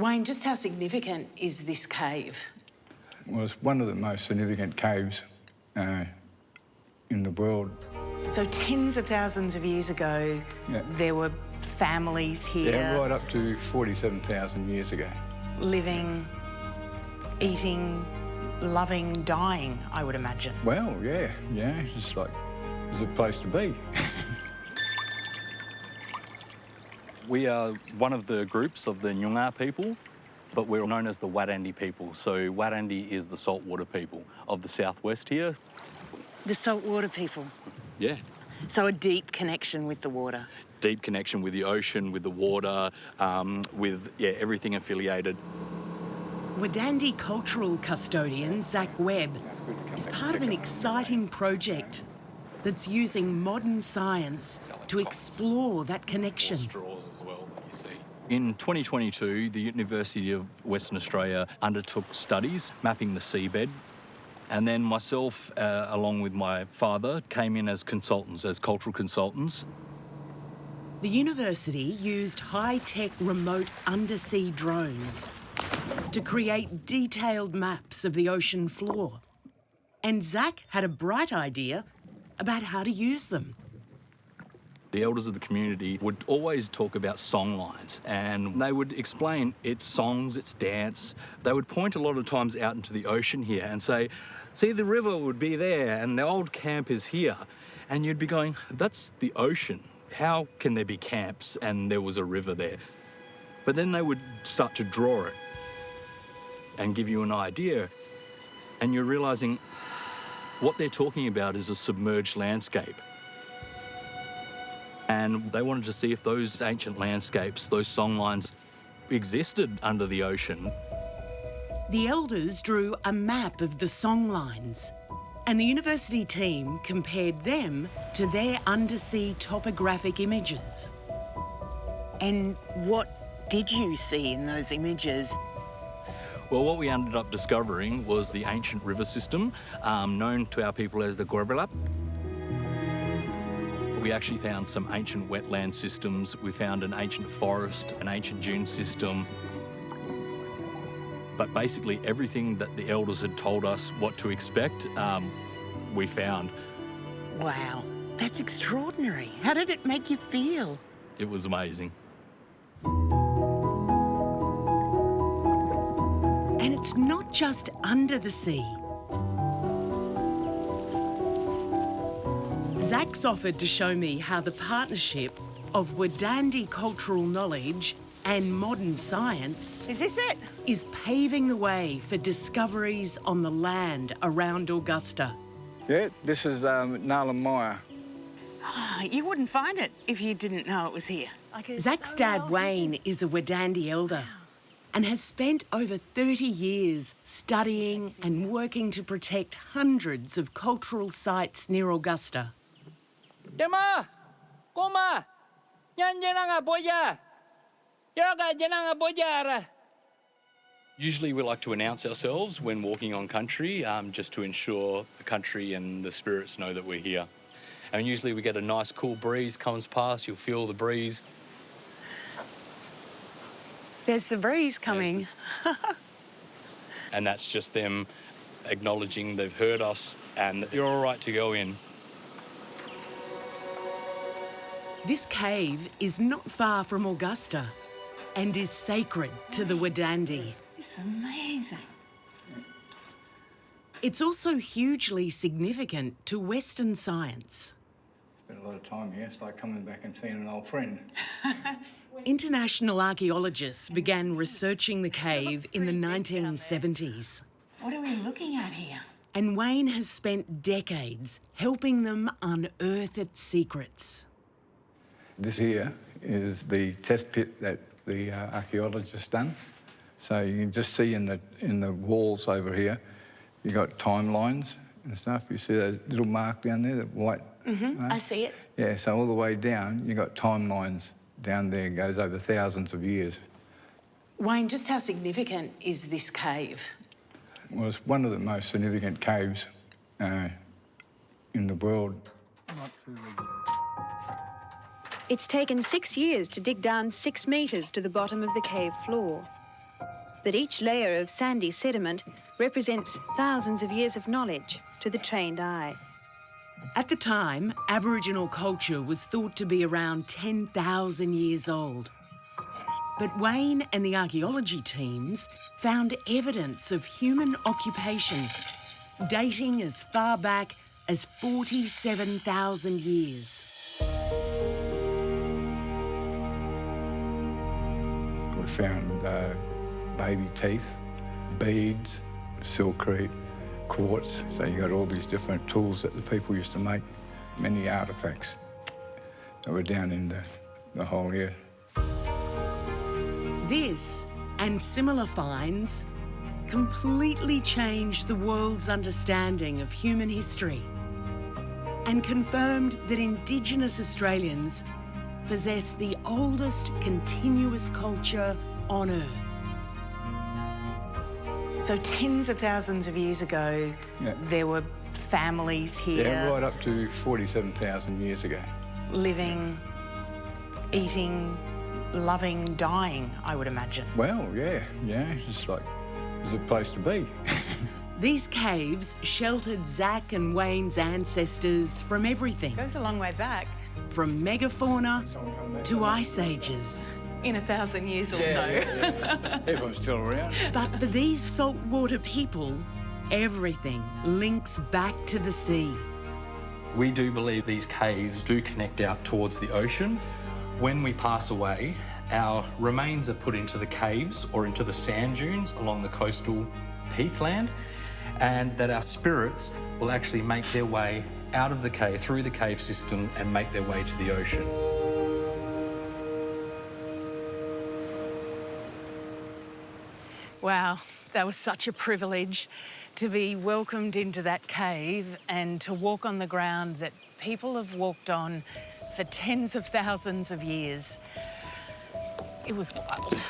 Wayne, just how significant is this cave? Well, it's one of the most significant caves in the world. So tens of thousands of years ago, there were families here. Yeah, right up to 47,000 years ago. Living, eating, loving, dying, I would imagine. Well, yeah, it's like, it's a place to be. We are one of the groups of the Millar people, but we're known as the Wadandi people. So Wadandi is the saltwater people of the southwest here. The saltwater people? Yeah. So a deep connection with the water? Deep connection with the ocean, with the water, with everything affiliated. Wadandi cultural custodian Webb is part of an exciting project that's using modern science to explore that connection. Straws as well that you see. In 2022, the University of Western Australia undertook studies mapping the seabed, and then myself, along with my father, came in as consultants, as cultural consultants. The university used high-tech remote undersea drones to create detailed maps of the ocean floor. And Zach had a bright idea about how to use them. The elders of the community would always talk about song lines, and they would explain it's songs, it's dance. They would point a lot of times out into the ocean here and say, see, the river would be there and the old camp is here. And you'd be going, that's the ocean. How can there be camps and there was a river there? But then they would start to draw it and give you an idea, and you're realising what they're talking about is a submerged landscape. And they wanted to see if those ancient landscapes, those song lines, existed under the ocean. The elders drew a map of the song lines, and the university team compared them to their undersea topographic images. And what did you see in those images? Well, what we ended up discovering was the ancient river system, known to our people as the Gorbelap. We actually found some ancient wetland systems. We found an ancient forest, an ancient dune system. But basically everything that the elders had told us what to expect, we found. Wow, that's extraordinary. How did it make you feel? It was amazing. And it's not just under the sea. Zach's offered to show me how the partnership of Wadandi cultural knowledge and modern science... Is this it? ...is paving the way for discoveries on the land around Augusta. Yeah, this is Nala. You wouldn't find it if you didn't know it was here. Zach's dad, Wayne, is a Wadandi elder and has spent over 30 years studying and working to protect hundreds of cultural sites near Augusta. Dema, Koma, Yanjananga Boya, Yaga Jananga Boyara. Usually we like to announce ourselves when walking on country, just to ensure the country and the spirits know that we're here. And usually we get a nice cool breeze comes past, you'll feel the breeze. There's the breeze coming. And that's just them acknowledging they've heard us and you're all right to go in. This cave is not far from Augusta and is sacred to the Wadandi. It's amazing. It's also hugely significant to Western science. Spent a lot of time here. It's like coming back and seeing an old friend. International archaeologists began researching the cave in the 1970s. What are we looking at here? And Wayne has spent decades helping them unearth its secrets. This here is the test pit that the archaeologists done. So you can just see in the walls over here, you got timelines and stuff. You see that little mark down there, that white? I see it. Yeah, so all the way down, you got timelines down there. It goes over thousands of years. Wayne, just how significant is this cave? Well, it's one of the most significant caves in the world. It's taken 6 years to dig down 6 metres to the bottom of the cave floor. But each layer of sandy sediment represents thousands of years of knowledge to the trained eye. At the time, Aboriginal culture was thought to be around 10,000 years old. But Wayne and the archaeology teams found evidence of human occupation dating as far back as 47,000 years. We found baby teeth, beads, silkcrete, quartz. So you got all these different tools that the people used to make, many artefacts that were down in the hole here. This and similar finds completely changed the world's understanding of human history and confirmed that Indigenous Australians possess the oldest continuous culture on Earth. So tens of thousands of years ago, there were families here. Yeah, right up to 47,000 years ago. Living, eating, loving, dying, I would imagine. Well, yeah, it's like, it's a place to be. These caves sheltered Zach and Wayne's ancestors from everything. Goes a long way back. From megafauna to ice ages. In 1,000 years or so. Yeah. Everyone's still around. But for these saltwater people, everything links back to the sea. We do believe these caves do connect out towards the ocean. When we pass away, our remains are put into the caves or into the sand dunes along the coastal heathland, and that our spirits will actually make their way out of the cave, through the cave system, and make their way to the ocean. Wow, that was such a privilege to be welcomed into that cave and to walk on the ground that people have walked on for tens of thousands of years. It was wild.